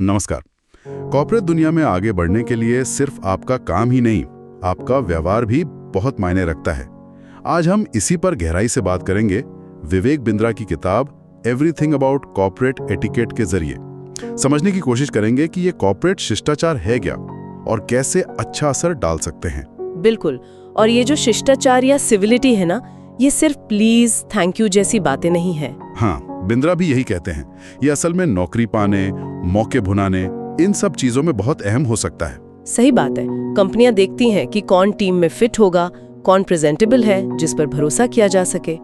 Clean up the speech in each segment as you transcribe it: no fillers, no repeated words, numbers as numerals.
नमस्कार। कॉर्पोरेट दुनिया में आगे बढ़ने के लिए सिर्फ आपका काम ही नहीं, आपका व्यवहार भी बहुत मायने रखता है। आज हम इसी पर गहराई से बात करेंगे विवेक बिंद्रा की किताब एवरीथिंग अबाउट कॉर्पोरेट एटिकेट के जरिए। समझने की कोशिश करेंगे कि ये कॉर्पोरेट शिष्टाचार है क्या और कैसे अच्छा असर डाल सकते हैं। बिल्कुल। और ये जो शिष्टाचार या सिविलिटी है ना, ये सिर्फ प्लीज, थैंक यू जैसी बातें नहीं है। हाँ, बिंद्रा भी यही कहते हैं। ये असल में नौकरी पाने, मौके भुनाने, इन सब चीजों में बहुत अहम हो सकता है। सही बात है। कंपनियां देखती हैं कि कौन टीम में फिट होगा, कौन प्रेजेंटेबल है, जिस पर भरोसा किया जा सके।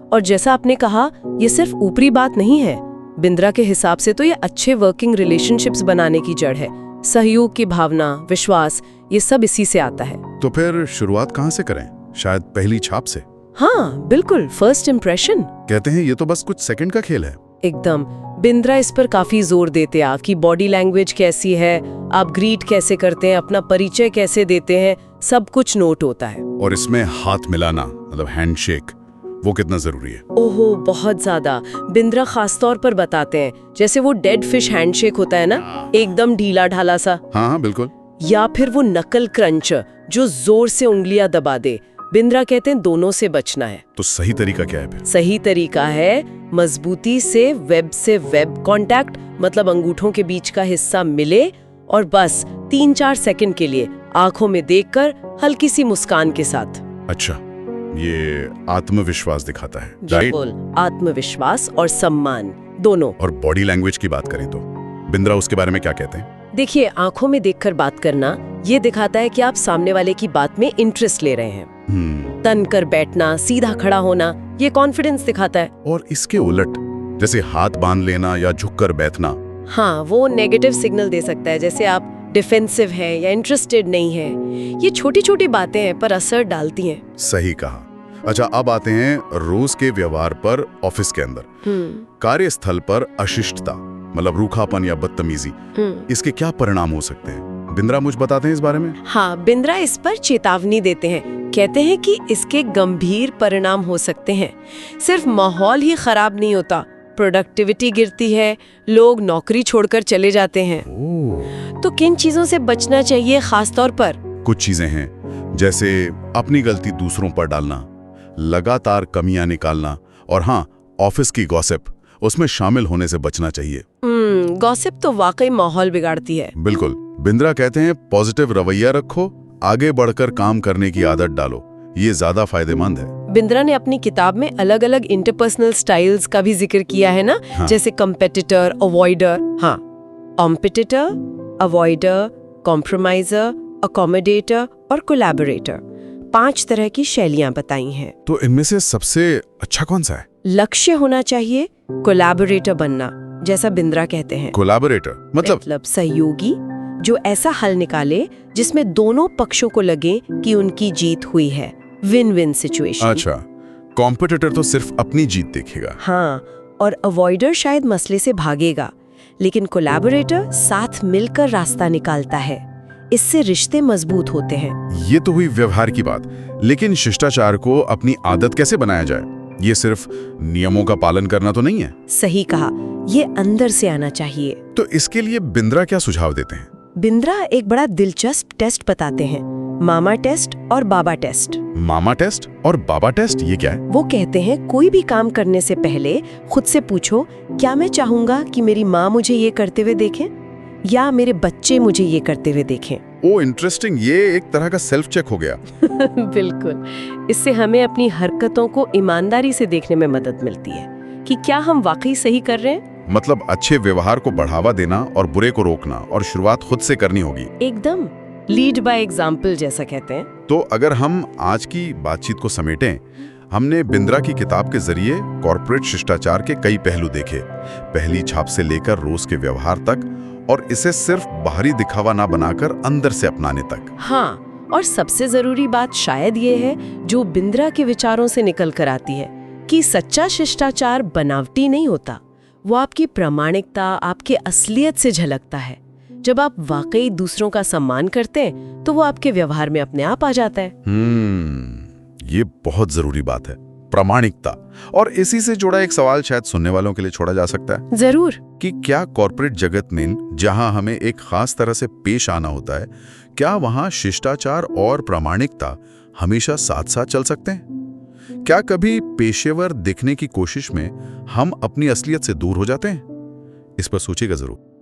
और जैसा आपने कहा, ये सिर्फ ऊपरी बात नहीं है। बिंद्रा के हिसाब से तो ये अच्छे वर्किंग रिलेशनशिप्स बनाने की जड़ है। सहयोग की भावना, विश्वास, ये सब इसी से आता है। तो फिर शुरुआत कहाँ से करें? शायद पहली छाप से। हाँ बिल्कुल, फर्स्ट इम्प्रेशन। कहते हैं ये तो बस कुछ सेकंड का खेल है। एकदम। बिंद्रा इस पर काफी जोर देते हैं कि बॉडी लैंग्वेज कैसी है, आप ग्रीट कैसे करते हैं, अपना परिचय कैसे देते हैं, सब कुछ नोट होता है। और इसमें हाथ मिलाना, मतलब हैंडशेक, वो कितना जरूरी है? ओहो, बहुत ज्यादा। बिंद्रा खास तौर पर बताते हैं, जैसे वो डेड फिश हैंडशेक होता है ना, एकदम ढीला ढाला सा। हाँ बिल्कुल। या फिर वो नकल क्रंच, जो जोर से उंगलियां दबा दे। बिंद्रा कहते हैं दोनों से बचना है। तो सही तरीका क्या है फिर? सही तरीका है मजबूती से वेब कांटेक्ट, मतलब अंगूठों के बीच का हिस्सा मिले और बस 3-4 सेकंड के लिए आंखों में देखकर हल्की सी मुस्कान के साथ। अच्छा, ये आत्मविश्वास दिखाता है। बिल्कुल, आत्मविश्वास और सम्मान दोनों। और बॉडी लैंग्वेज की बात करें तो बिंद्रा उसके बारे में क्या कहते हैं? देखिए, आंखों में देखकर बात करना ये दिखाता है कि आप सामने वाले की बात में इंटरेस्ट ले रहे हैं। तन कर बैठना, सीधा खड़ा होना, ये कॉन्फिडेंस दिखाता है। और इसके उलट, जैसे हाथ बांध लेना या झुककर बैठना, हाँ, वो नेगेटिव सिग्नल दे सकता है, जैसे आप डिफेंसिव हैं या इंटरेस्टेड नहीं हैं। ये छोटी छोटी बातें हैं पर असर डालती हैं। सही कहा। अच्छा, अब आते हैं रोज के व्यवहार पर। ऑफिस के अंदर, कार्यस्थल पर अशिष्टता, मतलब रूखापन या बदतमीजी, इसके क्या परिणाम हो सकते हैं? बिंद्रा मुझे बताते हैं इस बारे में। हाँ, बिंद्रा इस पर चेतावनी देते हैं। कहते हैं कि इसके गंभीर परिणाम हो सकते हैं। सिर्फ माहौल ही खराब नहीं होता, प्रोडक्टिविटी गिरती है, लोग नौकरी छोड़कर चले जाते हैं। तो किन चीजों से बचना चाहिए खास तौर पर? कुछ चीजें हैं, जैसे अपनी गलती दूसरों पर डालना, लगातार कमियां निकालना, और हाँ, ऑफिस की गॉसिप, उसमें शामिल होने से बचना चाहिए। गॉसिप तो वाकई माहौल बिगाड़ती है। बिल्कुल। बिंद्रा कहते हैं पॉजिटिव रवैया रखो, आगे बढ़कर काम करने की आदत डालो, ये ज्यादा फायदेमंद है। बिंद्रा ने अपनी किताब में अलग अलग इंटरपर्सनल स्टाइल्स का भी जिक्र किया है ना। हाँ। जैसे कंपेटिटर, अवॉइडर, हाँ, कॉम्पिटिटर, अवॉइडर, कॉम्प्रोमाइजर, अकोमोडेटर और कोलैबोरेटर, 5 तरह की शैलियां बताई हैं। तो इनमें से सबसे अच्छा कौन सा है? लक्ष्य होना चाहिए कोलैबोरेटर बनना, जैसा बिंद्रा कहते हैं। कोलैबोरेटर मतलब सहयोगी, जो ऐसा हल निकाले जिसमें दोनों पक्षों को लगे कि उनकी जीत हुई है, विन विन सिचुएशन। अच्छा, कॉम्पिटिटर तो सिर्फ अपनी जीत देखेगा। हाँ, और अवॉइडर शायद मसले से भागेगा, लेकिन कोलैबोरेटर साथ मिलकर रास्ता निकालता है। इससे रिश्ते मजबूत होते हैं। ये तो हुई व्यवहार की बात, लेकिन शिष्टाचार को अपनी आदत कैसे बनाया जाए? ये सिर्फ नियमों का पालन करना तो नहीं है। सही कहा, ये अंदर से आना चाहिए। तो इसके लिए बिंद्रा क्या सुझाव देते हैं? बिंद्रा एक बड़ा दिलचस्प टेस्ट बताते हैं, मामा टेस्ट और बाबा टेस्ट। मामा टेस्ट और बाबा टेस्ट, ये क्या है? वो कहते हैं कोई भी काम करने से पहले खुद से पूछो, क्या मैं चाहूंगा कि मेरी माँ मुझे ये करते हुए देखें या मेरे बच्चे मुझे ये करते हुए देखें। ओ इंटरेस्टिंग, ये एक तरह का सेल्फ चेक हो गया। बिल्कुल। इससे हमें अपनी हरकतों को ईमानदारी से देखने में मदद मिलती है कि क्या हम वाकई सही कर रहे हैं। मतलब अच्छे व्यवहार को बढ़ावा देना और बुरे को रोकना, और शुरुआत खुद से करनी होगी। एकदम, लीड बाय एग्जाम्पल जैसा कहते हैं। तो अगर हम आज की बातचीत को समेटें, हमने बिंद्रा की किताब के जरिए कॉर्पोरेट शिष्टाचार के कई पहलू देखे, पहली छाप से लेकर रोज के व्यवहार तक, और इसे सिर्फ बाहरी दिखावा ना बनाकर अंदर से अपनाने तक। हाँ, और सबसे जरूरी बात शायद ये है, जो बिंद्रा के विचारों से निकल कर आती है, कि सच्चा शिष्टाचार बनावटी नहीं होता, वो आपकी प्रामाणिकता, आपके असलियत से झलकता है। जब आप वाकई दूसरों का सम्मान करते हैं तो वो आपके व्यवहार में अपने आप आ जाता है। ये बहुत जरूरी बात है, प्रामाणिकता। और इसी से जुड़ा एक सवाल शायद सुनने वालों के लिए छोड़ा जा सकता है जरूर। कि क्या कॉर्पोरेट जगत में जहां हमें एक खास तरह से पेश आना होता है, क्या वहां शिष्टाचार और प्रामाणिकता हमेशा साथ साथ चल सकते हैं? क्या कभी पेशेवर दिखने की कोशिश में हम अपनी असलियत से दूर हो जाते हैं? इस पर सोचिएगा जरूर।